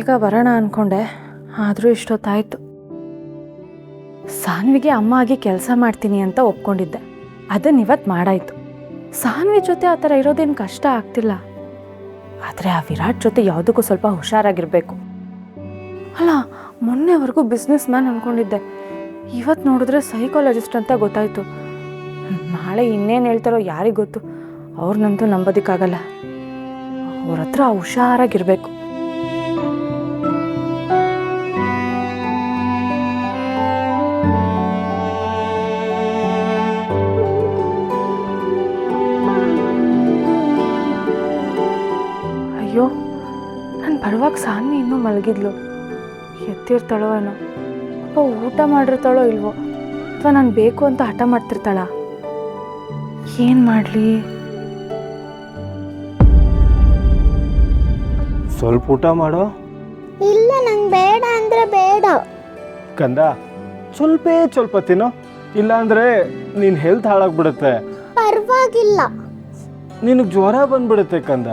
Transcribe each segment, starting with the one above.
ಬೇಗ ಬರೋಣ ಅಂದ್ಕೊಂಡೆ, ಆದರೂ ಇಷ್ಟೊತ್ತಾಯಿತು. ಸಾನ್ವಿಗೆ ಅಮ್ಮ ಆಗಿ ಕೆಲಸ ಮಾಡ್ತೀನಿ ಅಂತ ಒಪ್ಕೊಂಡಿದ್ದೆ, ಅದನ್ನು ಇವತ್ತು ಮಾಡಾಯಿತು. ಸಾನ್ವಿ ಜೊತೆ ಆ ಥರ ಇರೋದೇನು ಕಷ್ಟ ಆಗ್ತಿಲ್ಲ. ಆದರೆ ಆ ವಿರಾಟ್ ಜೊತೆ ಯಾವುದಕ್ಕೂ ಸ್ವಲ್ಪ ಹುಷಾರಾಗಿರಬೇಕು. ಅಲ್ಲ, ಮೊನ್ನೆವರೆಗೂ ಬಿಸ್ನೆಸ್ ಮ್ಯಾನ್ ಅಂದ್ಕೊಂಡಿದ್ದೆ, ಇವತ್ತು ನೋಡಿದ್ರೆ ಸೈಕಾಲಜಿಸ್ಟ್ ಅಂತ ಗೊತ್ತಾಯಿತು. ನಾಳೆ ಇನ್ನೇನು ಹೇಳ್ತಾರೋ ಯಾರಿಗೆ ಗೊತ್ತು. ಅವ್ರನ್ನಂತೂ ನಂಬೋದಕ್ಕಾಗಲ್ಲ. ಅವ್ರ ಹತ್ರ ಹುಷಾರಾಗಿರಬೇಕು. ಅಯ್ಯೋ, ನಾನು ಬರುವಾಗ ಸಾನ್ವಿ ಇನ್ನೂ ಮಲಗಿದ್ಲು. ಎತ್ತಿರ್ತಾಳೋ ಏನೋ, ಅಪ್ಪ ಊಟ ಮಾಡಿರ್ತಾಳೋ ಇಲ್ವೋ, ಅಥವಾ ನಾನು ಬೇಕು ಅಂತ ಹಠ ಮಾಡ್ತಿರ್ತಾಳ. ಏನು ಮಾಡಲಿ? ಸ್ವಲ್ಪ ಊಟ ಮಾಡೋ. ಇಲ್ಲ, ನಂಗೆ ಬೇಡ ಅಂದರೆ ಬೇಡ. ಕಂದ, ಸ್ವಲ್ಪ ತಿನ್ನೋ, ಇಲ್ಲಾಂದ್ರೆ ನಿನ್ನ ಹೆಲ್ತ್ ಹಾಳಾಗ್ಬಿಡುತ್ತೆ. ಪರವಾಗಿಲ್ಲ. ನಿನಗೆ ಜ್ವರ ಬಂದ್ಬಿಡುತ್ತೆ ಕಂದ.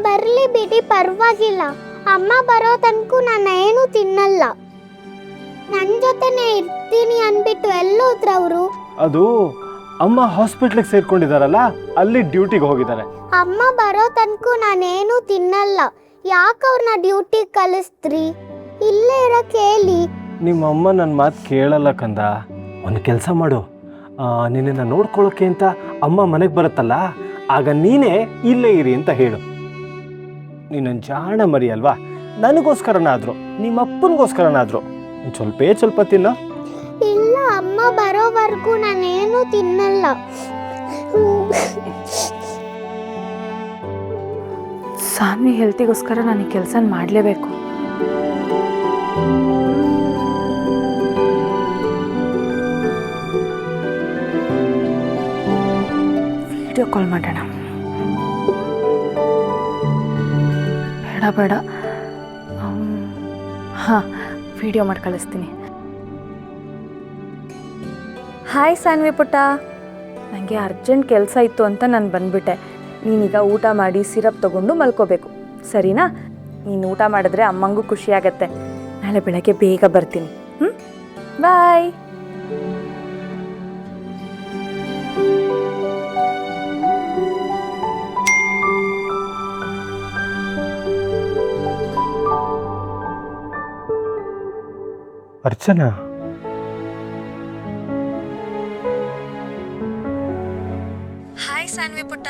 ಬರಲಿ ಬಿಡಿ, ಪರವಾಗಿಲ್ಲ. ಅಮ್ಮ ಬರೋ ತನಕ ನಾನು ಏನು ತಿನ್ನಲ್ಲ. ನನ್ನ ಜೊತೆನೇ ಇರ್ತೀನಿ ಅಂದ್ಬಿಟ್ಟು ಎಲ್ಲೋದ್ರ ಅವರು? ಅದು ಅಮ್ಮ ಹಾಸ್ಪಿಟ್ಲಿಗೆ ಸೇರ್ಕೊಂಡಿದಾರಲ್ಲ, ಅಲ್ಲಿ ಡ್ಯೂಟಿಗೆ ಹೋಗಿದ್ದಾರೆ. ಅಮ್ಮ ಬರೋ ತನಕ ನಾನೇನು ತಿನ್ನಲ್ಲ. ಯಾಕೆ ಅವ್ರನ್ನ ಡ್ಯೂಟಿಗೆ ಕಳಿಸ್ತ್ರಿ? ಇಲ್ಲೇ ಇರಕ್ಕೆ ಹೇಳಿ. ನಿಮ್ಮ ಅಮ್ಮ ನನ್ನ ಮಾತು ಕೇಳಲ್ಲ ಕಂದ. ಒಂದು ಕೆಲಸ ಮಾಡು, ನಿನ್ನನ್ನು ನೋಡ್ಕೊಳ್ಳೋಕೆ ಅಂತ ಅಮ್ಮ ಮನೆಗೆ ಬರುತ್ತಲ್ಲ, ಆಗ ನೀನೇ ಇಲ್ಲೇ ಇರಿ ಅಂತ ಹೇಳು. ನೀನು ಜಾಣ ಮರಿ ಅಲ್ವಾ, ನನಗೋಸ್ಕರನಾದ್ರು ನಿಮ್ಮ ಅಪ್ಪನಿಗೋಸ್ಕರನಾದ್ರು ಸ್ವಲ್ಪ ತಿನ್ನೋ. ಇಲ್ಲ, ಅಮ್ಮ ಬರೋವರೆಗೂ ನಾನೇನು ತಿನ್ನಲ್ಲ. ಸಾನ್ವಿ ಹೆಲ್ತಿಗೋಸ್ಕರ ನಾನು ಈ ಕೆಲಸ ಮಾಡಲೇಬೇಕು. ವಿಡಿಯೋ ಕಾಲ್ ಮಾಡೋಣ. ಬೇಡ, ಹಾಂ, ವಿಡಿಯೋ ಮಾಡಿ ಕಳಿಸ್ತೀನಿ. ಹಾಯ್ ಸಾನ್ವಿ ಪುಟ್ಟ, ನನಗೆ ಅರ್ಜೆಂಟ್ ಕೆಲಸ ಇತ್ತು ಅಂತ ನಾನು ಬಂದ್ಬಿಟ್ಟೆ. ನೀನೀಗ ಊಟ ಮಾಡಿ ಸಿರಪ್ ತೊಗೊಂಡು ಮಲ್ಕೋಬೇಕು, ಸರಿನಾ? ನೀನು ಊಟ ಮಾಡಿದ್ರೆ ಅಮ್ಮಂಗೂ ಖುಷಿಯಾಗತ್ತೆ. ನಾಳೆ ಬೆಳಗ್ಗೆ ಬೇಗ ಬರ್ತೀನಿ. ಬಾಯ್. ಅರ್ಚನಾ, ಹಾಯ್ ಸಾನ್ವಿ ಪುಟ್ಟ,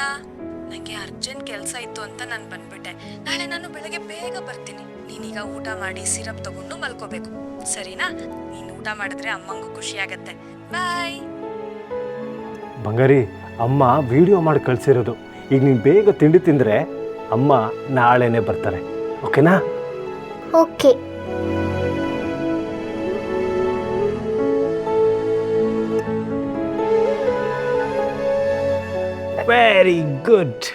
ನನಗೆ ಅರ್ಜೆಂಟ್ ಕೆಲಸ ಇತ್ತು ಅಂತ ನಾನು ಬಂದ್ಬಿಟ್ಟೆ. ನಾಳೆ ನಾನು ಬೆಳಗ್ಗೆ ಬೇಗ ಬರ್ತೀನಿ. ನೀನೀಗ ಊಟ ಮಾಡಿ ಸಿರಪ್ ತಗೊಂಡು ಮಲ್ಕೋಬೇಕು, ಸರಿನಾ? ನೀನು ಊಟ ಮಾಡಿದ್ರೆ ಅಮ್ಮಂಗೂ ಖುಷಿಯಾಗತ್ತೆ. ಬಾಯ್. ಬಂಗಾರಿ, ಅಮ್ಮ ವಿಡಿಯೋ ಮಾಡಿ ಕಳಿಸಿರೋದು. ಈಗ ನೀನು ಬೇಗ ತಿಂಡಿ ತಿಂದರೆ ಅಮ್ಮ ನಾಳೆನೇ ಬರ್ತಾರೆ, ಓಕೆನಾ? ಓಕೆ. Very good.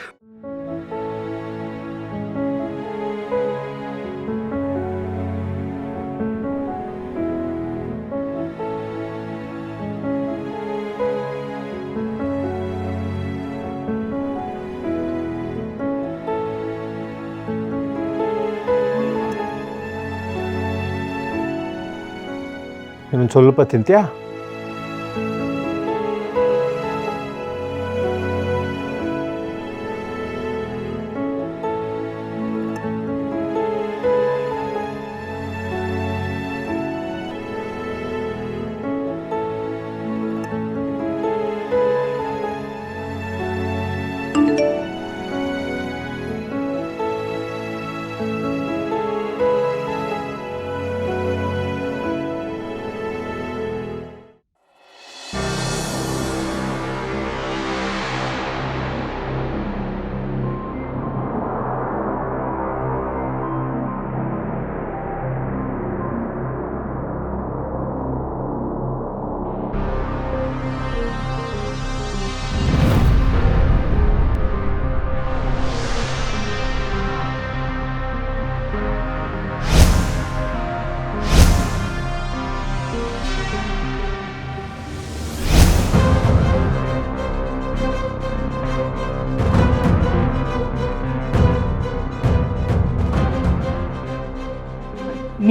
ಇನ್ನೊಂದು ಸ್ವಲ್ಪ ತಿಂತ್ಯಾ?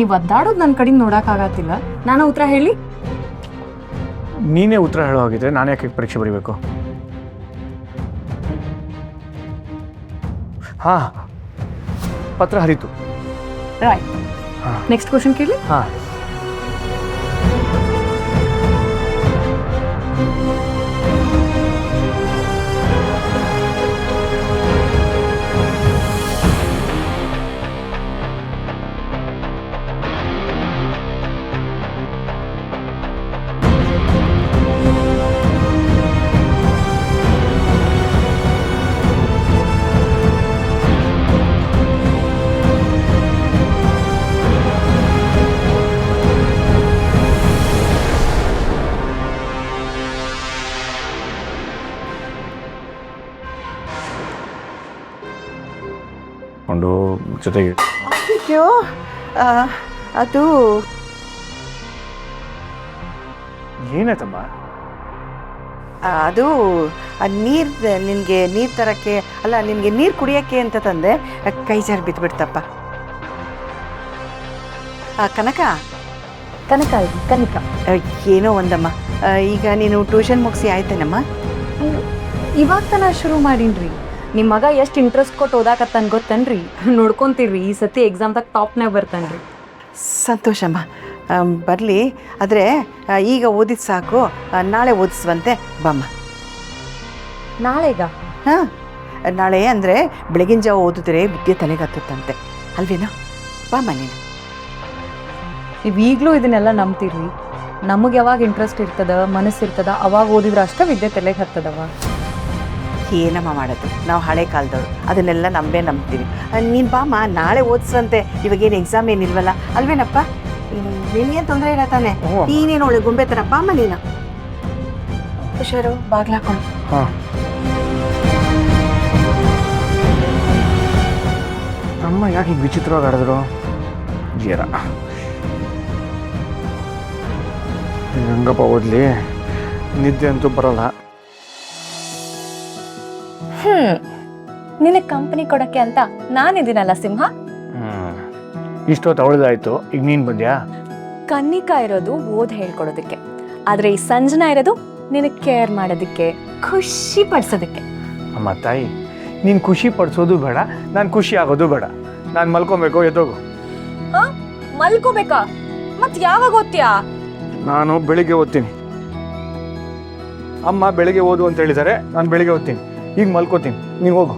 ನೀವು ಒದ್ದಾಡೋದು ನನ್ನ ಕಡೆಯಿಂದ ನೋಡೋಕ್ಕಾಗತ್ತಿಲ್ಲ. ನಾನು ಉತ್ತರ ಹೇಳಿ. ನೀನೇ ಉತ್ತರ ಹೇಳೋ ಹಾಗಿದ್ರೆ ನಾನು ಯಾಕೆ ಪರೀಕ್ಷೆ ಬರೀಬೇಕು? ಹಾಂ, ಪತ್ರ ಹರಿತು. ರೈಟ್. ನೆಕ್ಸ್ಟ್ ಕ್ವಶನ್ ಕೇಳಿ. ಹಾಂ, ಕೊಂಡು ಜೊತೆಗೆ ಅಯ್ಯೋ ಅದು ಏನಾಯ್ತಮ್ಮ? ಅದು ನೀರು ನಿನಗೆ ನೀರು ತರಕ್ಕೆ ಅಲ್ಲ, ನಿನಗೆ ನೀರು ಕುಡಿಯೋಕ್ಕೆ ಅಂತ ತಂದೆ. ಕೈ ಜಾರಿ ಬಿದ್ದುಬಿಡ್ತಪ್ಪ. ಕನಕ ಏನೋ ಒಂದಮ್ಮ. ಈಗ ನೀನು ಟ್ಯೂಷನ್ ಮುಗಿಸಿ ಆಯ್ತೇನಮ್ಮ? ಇವಾಗ ತನ ಶುರು ಮಾಡೀನ್ರಿ. ನಿಮ್ಮ ಮಗ ಎಷ್ಟು ಇಂಟ್ರೆಸ್ಟ್ ಕೊಟ್ಟು ಓದಾಕತ್ತಾನ ಗೊತ್ತನ್ರಿ? ನೋಡ್ಕೊಂತೀರಿ, ಈ ಸತಿ ಎಕ್ಸಾಮ್ದಾಗ ಟಾಪ್ನಾಗ ಬರ್ತಾನ್ರಿ. ಸಂತೋಷಮ್ಮ, ಬರಲಿ. ಆದರೆ ಈಗ ಓದಿದ್ದು ಸಾಕು, ನಾಳೆ ಓದಿಸುವಂತೆ ಬಮ್ಮ. ನಾಳೆಗ? ಹಾಂ, ನಾಳೆ ಅಂದರೆ ಬೆಳಗಿನ ಜಾವ ಓದಿದ್ರೆ ವಿದ್ಯೆ ತಲೆಗೆ ಹತ್ತುತ್ತಂತೆ ಅಲ್ವೇನೋ? ಬಾಮ್ಮ ನೀನು. ನೀವು ಈಗಲೂ ಇದನ್ನೆಲ್ಲ ನಂಬ್ತೀರಿ? ನಮಗೆ ಯಾವಾಗ ಇಂಟ್ರೆಸ್ಟ್ ಇರ್ತದ, ಮನಸ್ಸಿರ್ತದ, ಅವಾಗ ಓದಿದ್ರೆ ಅಷ್ಟೇ ವಿದ್ಯೆ ತಲೆಗೆ ಹತ್ತದವ. ಏನಮ್ಮ ಮಾಡೋದು, ನಾವು ಹಳೆ ಕಾಲದವ್ರು, ಅದನ್ನೆಲ್ಲ ನಂಬ್ತೀವಿ. ನೀನು ಬಾಮ್ಮ, ನಾಳೆ ಓದಿಸುವಂತೆ. ಇವಾಗೇನು ಎಕ್ಸಾಮ್ ಏನಿಲ್ವಲ್ಲ ಅಲ್ವೇನಪ್ಪ? ನಿನಗೇನು ತೊಂದರೆ ಇಲ್ಲ ತಾನೆ? ನೀನೇನು ಒಳ್ಳೆ ಗೊಂಬೆ ಥರ ಬಾಮ್ಮ ನೀನು. ಹುಷಾರು, ಬಾಗ್ಲಾಕೊಂಡು. ಹಾಂ, ಅಮ್ಮ ಯಾಕೆ ಹಿಂಗೆ ವಿಚಿತ್ರವಾಗಿ ಆಡಿದ್ರು? ಜೀರ ಹಂಗಪ್ಪ ಓದಲಿ, ನಿದ್ದೆ ಅಂತೂ ಬರೋಲ್ಲ. ನಿನಗೆ ಕಂಪನಿ ಕೊಡಕ್ಕೆ ಅಂತ ನಾನಿದ್ದೀನಲ್ಲ ಸಿಂಹ. ಇಷ್ಟೊತ್ತು ಅವಳದಾಯ್ತು, ಈಗ ನೀನು ಬಂದ್ಯಾ? ಕನ್ನಿಕಾ ಇರೋದು ಓದ್ ಹೇಳ್ಕೊಡೋದಕ್ಕೆ, ಆದ್ರೆ ಈ ಸಂಜನಾ ಇರೋದು ನಿನಗೆ ಕೇರ್ ಮಾಡೋದಕ್ಕೆ, ಖುಷಿ ಪಡಿಸೋದಕ್ಕೆ. ಅಮ್ಮ ತಾಯಿ, ನೀನು ಖುಷಿ ಪಡಿಸೋದು ಬೇಡ, ನಾನು ಖುಷಿ ಆಗೋದು ಬೇಡ. ನಾನು ಮಲ್ಕೊಬೇಕು, ಎದ್ದೋಗು. ಮಲ್ಕೋಬೇಕಾ? ಮತ್ ಯಾವಾಗ ಓದ್ತೀಯಾ? ನಾನು ಬೆಳಿಗ್ಗೆ ಓದ್ತೀನಿ. ಅಮ್ಮ ಬೆಳಿಗ್ಗೆ ಓದು ಅಂತ ಹೇಳಿದ್ದಾರೆ, ನಾನು ಬೆಳಿಗ್ಗೆ ಓದ್ತೀನಿ. ಈಗ ಮಲ್ಕೋತೀನಿ, ನೀವು ಹೋಗು.